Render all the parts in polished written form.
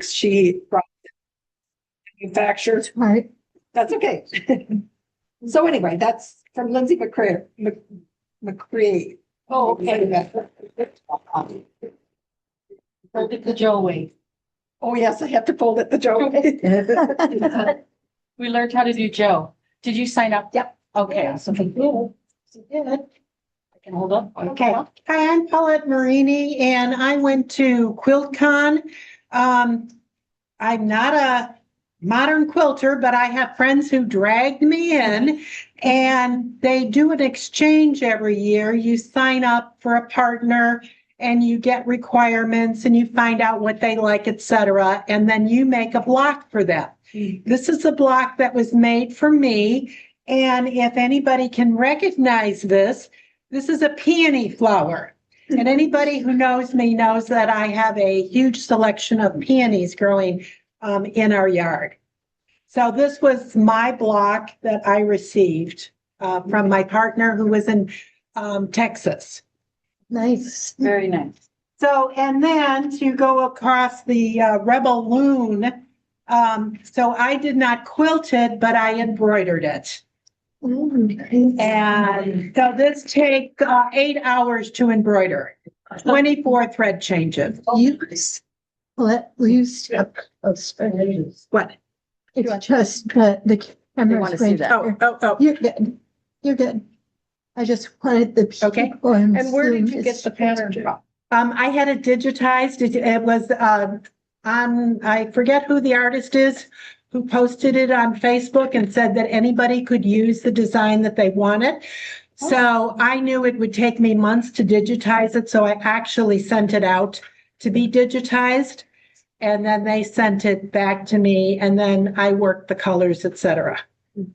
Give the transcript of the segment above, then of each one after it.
she manufactured. Right. That's okay. So anyway, that's from Lindsay McCray. McCray. Oh, okay. Fold it the Joe way. Oh, yes, I have to fold it the Joe way. We learned how to do Joe. Did you sign up? Yep. Okay, awesome. I can hold up. Okay. Hi, I'm Paulette Marini, and I went to QuiltCon. I'm not a modern quilter, but I have friends who dragged me in, and they do an exchange every year. You sign up for a partner and you get requirements and you find out what they like, etc. And then you make a block for them. This is a block that was made for me. And if anybody can recognize this, this is a peony flower. And anybody who knows me knows that I have a huge selection of peonies growing in our yard. So this was my block that I received from my partner who was in Texas. Nice. Very nice. So, and then to go across the Rebel Loon, so I did not quilt it, but I embroidered it. And so this take 8 hours to embroider, 24 thread changes. Use. What? It's just the camera's wanna see right that. there. Oh. You're good. You're good. I just wanted the Okay. people. And where did you get the pattern from? I had it digitized. It was on, I forget who the artist is, who posted it on Facebook and said that anybody could use the design that they wanted. So I knew it would take me months to digitize it, so I actually sent it out to be digitized. And then they sent it back to me, and then I worked the colors, etc.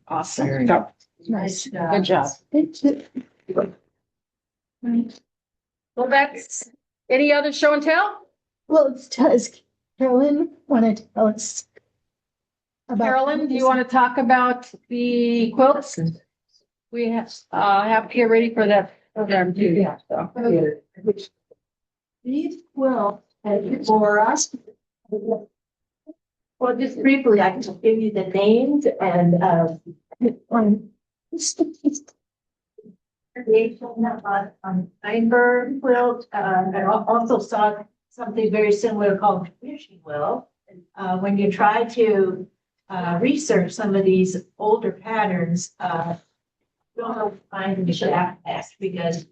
Awesome. So, Nice. Good job. Well, that's, any other show and tell? Well, it's does Carolyn want to tell us about? Carolyn, do you want to talk about the quilts? We have to get ready for that program too. Yeah. So. These quilts for us. Well, just briefly, I can give you the names and on Steinberg quilt. I also saw something very similar called fishing wheel. When you try to research some of these older patterns, you don't find them fast because,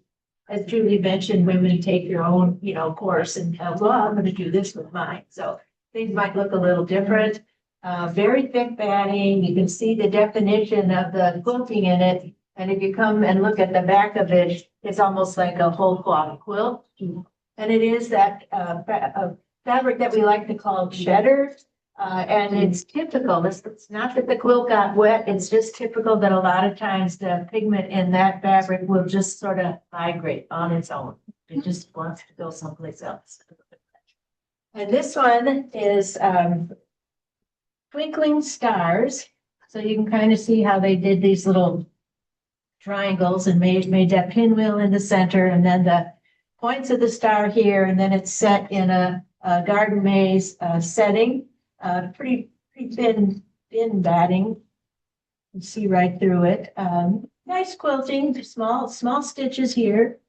as Julie mentioned, women take your own, course and well, I'm going to do this with mine. So things might look a little different. Very thick batting. You can see the definition of the quilting in it. And if you come and look at the back of it, it's almost like a whole cloth quilt. And it is that fabric that we like to call cheddar. And it's typical. It's not that the quilt got wet. It's just typical that a lot of times the pigment in that fabric will just sort of migrate on its own. It just wants to go someplace else. And this one is Twinkling Stars. So you can kind of see how they did these little triangles and made that pinwheel in the center, and then the points of the star here, and then it's set in a garden maze setting. Pretty thin batting. You can see right through it. Nice quilting, small stitches here.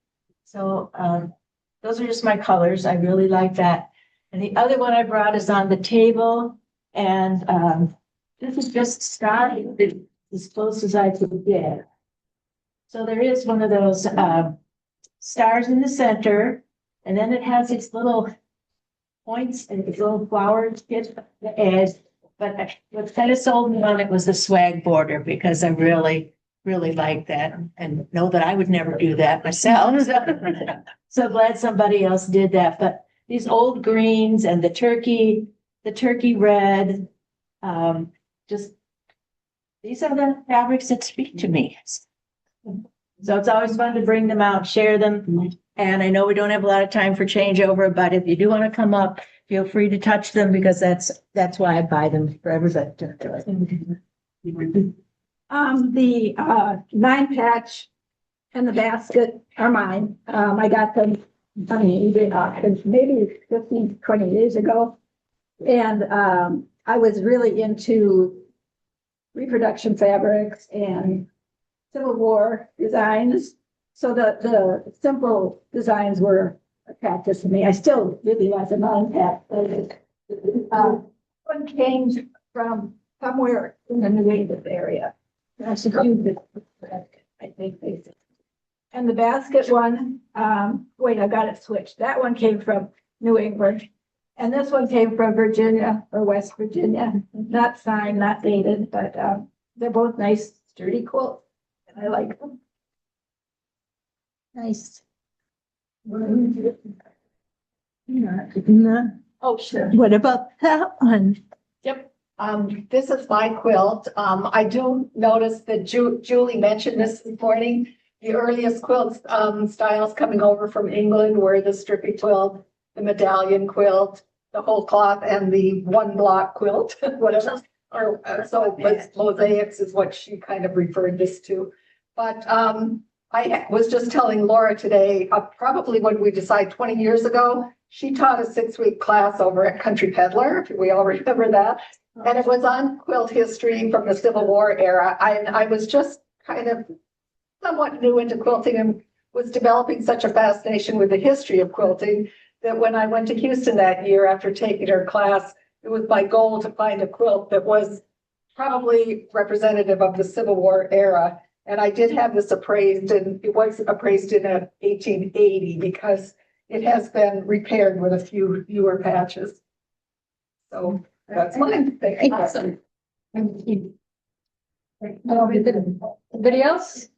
So those are just my colors. I really like that. And the other one I brought is on the table, and this is just starting as close as I could get. So there is one of those stars in the center, and then it has its little points and its little flowers hit the edge. But what kind of sold me on it was the swag border, because I really like that and know that I would never do that myself. So glad somebody else did that. But these old greens and the turkey red, just these are the fabrics that speak to me. So it's always fun to bring them out, share them. And I know we don't have a lot of time for changeover, but if you do want to come up, feel free to touch them, because that's why I buy them for everybody. The 9-patch and the basket are mine. I got them on the eBay auction maybe 15, 20 years ago. And I was really into reproduction fabrics and Civil War designs. So the simple designs were attractive to me. I still really like the non-pack. One came from somewhere in the New England area. I should use it, I think, basically. And the basket one, wait, I got it switched. That one came from New England. And this one came from Virginia or West Virginia. Not signed, not dated, but they're both nice, sturdy quilts. And I like them. Nice. Oh, sure. What about that one? Yep. This is my quilt. I do notice that Julie mentioned this morning. The earliest quilt styles coming over from England were the strippy quilt, the medallion quilt, the whole cloth, and the one block quilt, whatever. Or so it was, mosaics is what she kind of referred this to. But I was just telling Laura today, probably when we decided 20 years ago, she taught a 6-week class over at Country Peddler, if we all remember that. And it was on quilt history from the Civil War era. I was just kind of somewhat new into quilting and was developing such a fascination with the history of quilting that when I went to Houston that year after taking her class, it was my goal to find a quilt that was probably representative of the Civil War era. And I did have this appraised, and it was appraised in 1880 because it has been repaired with a few newer patches. So that's mine. Awesome. Anybody else?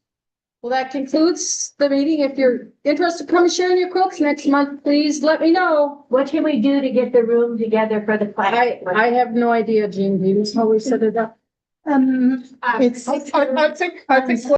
Well, that concludes the meeting. If you're interested, come sharing your quilts next month, please let me know. What can we do to get the room together for the class? I have no idea, Jean. Do you know how we set it up? It's. I think